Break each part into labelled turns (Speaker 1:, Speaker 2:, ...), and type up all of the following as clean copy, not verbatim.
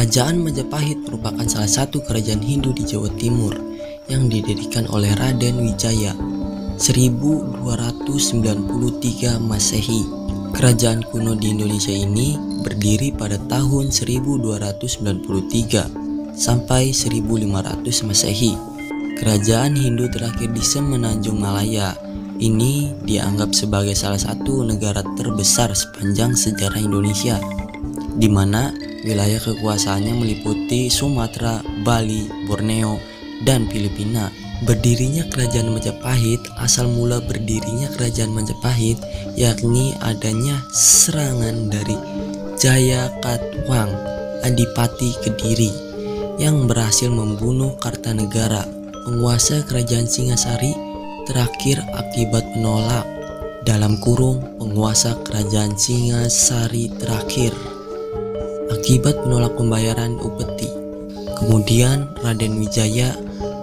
Speaker 1: Kerajaan Majapahit merupakan salah satu kerajaan Hindu di Jawa Timur yang didirikan oleh Raden Wijaya 1293 Masehi. Kerajaan kuno di Indonesia ini berdiri pada tahun 1293 sampai 1500 Masehi. Kerajaan Hindu terakhir di Semenanjung Malaya ini dianggap sebagai salah satu negara terbesar sepanjang sejarah Indonesia, di mana wilayah kekuasaannya meliputi Sumatera, Bali, Borneo, dan Filipina. Berdirinya Kerajaan Majapahit, asal mula berdirinya Kerajaan Majapahit yakni adanya serangan dari Jayakatwang, Adipati Kediri, yang berhasil membunuh Kartanegara, penguasa Kerajaan Singasari terakhir akibat menolak (penguasa Kerajaan Singasari terakhir) akibat menolak pembayaran upeti. Kemudian Raden Wijaya,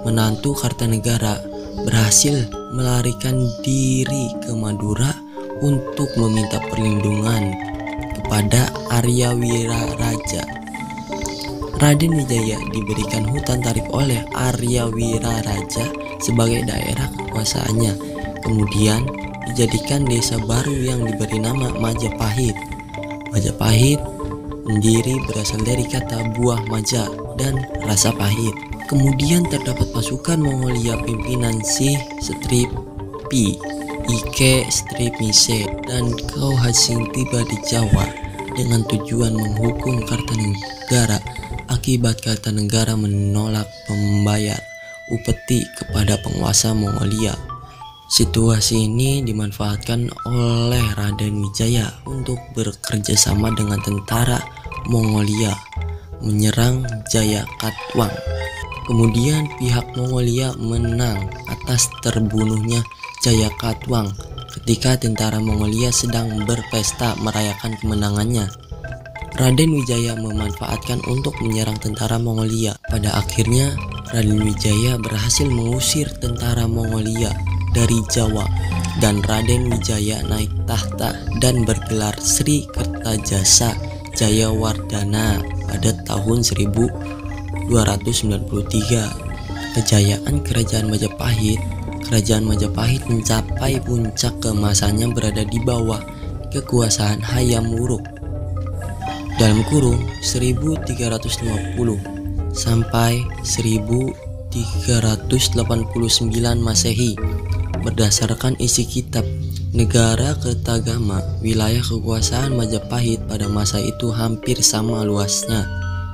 Speaker 1: menantu Kartanegara, berhasil melarikan diri ke Madura untuk meminta perlindungan kepada Arya Wiraraja. Raden Wijaya diberikan hutan tarik oleh Arya Wiraraja sebagai daerah kekuasaannya. Kemudian dijadikan desa baru yang diberi nama Majapahit. Majapahit sendiri berasal dari kata buah maja dan rasa pahit. Kemudian terdapat pasukan Mongolia pimpinan Syih Strip Pi, Ike Strip Mise, dan Kau Hasing tiba di Jawa dengan tujuan menghukum Kartanegara akibat Kartanegara menolak membayar upeti kepada penguasa Mongolia. Situasi ini dimanfaatkan oleh Raden Wijaya untuk bekerja sama dengan tentara Mongolia menyerang Jayakatwang. Kemudian pihak Mongolia menang atas terbunuhnya Jayakatwang ketika tentara Mongolia sedang berpesta merayakan kemenangannya. Raden Wijaya memanfaatkan untuk menyerang tentara Mongolia. Pada akhirnya Raden Wijaya berhasil mengusir tentara Mongolia dari Jawa, dan Raden Wijaya naik tahta dan bergelar Sri Kertajasa Jayawardhana pada tahun 1293. Kejayaan Kerajaan Majapahit mencapai puncak keemasannya berada di bawah kekuasaan Hayam Wuruk (1350 sampai 1389 Masehi). Berdasarkan isi kitab Negara Kertagama, wilayah kekuasaan Majapahit pada masa itu hampir sama luasnya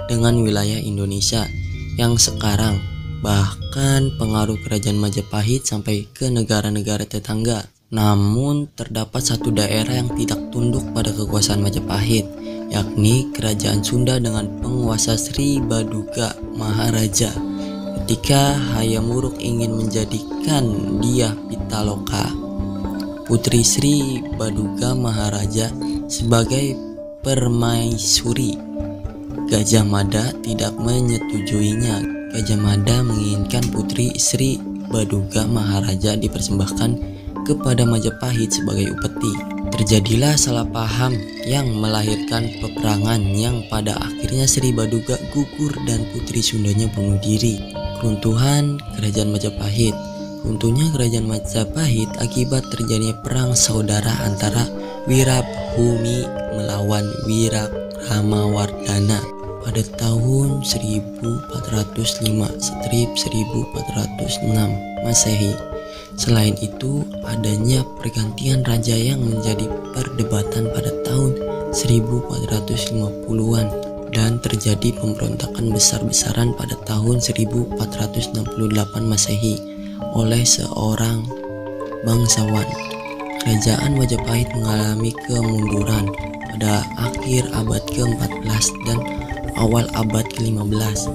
Speaker 1: dengan wilayah Indonesia yang sekarang. Bahkan pengaruh Kerajaan Majapahit sampai ke negara-negara tetangga. Namun terdapat satu daerah yang tidak tunduk pada kekuasaan Majapahit, yakni Kerajaan Sunda dengan penguasa Sri Baduga Maharaja. Ketika Hayam Wuruk ingin menjadikan Dyah Pitaloka, putri Sri Baduga Maharaja, sebagai permaisuri, Gajah Mada tidak menyetujuinya. Gajah Mada menginginkan putri Sri Baduga Maharaja dipersembahkan kepada Majapahit sebagai upeti. Terjadilah salah paham yang melahirkan peperangan yang pada akhirnya Sri Baduga gugur dan putri Sundanya bunuh diri. Keruntuhan Kerajaan Majapahit. Runtuhnya Kerajaan Majapahit akibat terjadinya perang saudara antara Wirabhumi melawan Wirakramawardhana pada tahun 1405-1406 Masehi. Selain itu, adanya pergantian raja yang menjadi perdebatan pada tahun 1450-an dan terjadi pemberontakan besar-besaran pada tahun 1468 Masehi oleh seorang bangsawan. Kerajaan Majapahit mengalami kemunduran pada akhir abad ke-14 dan awal abad ke-15.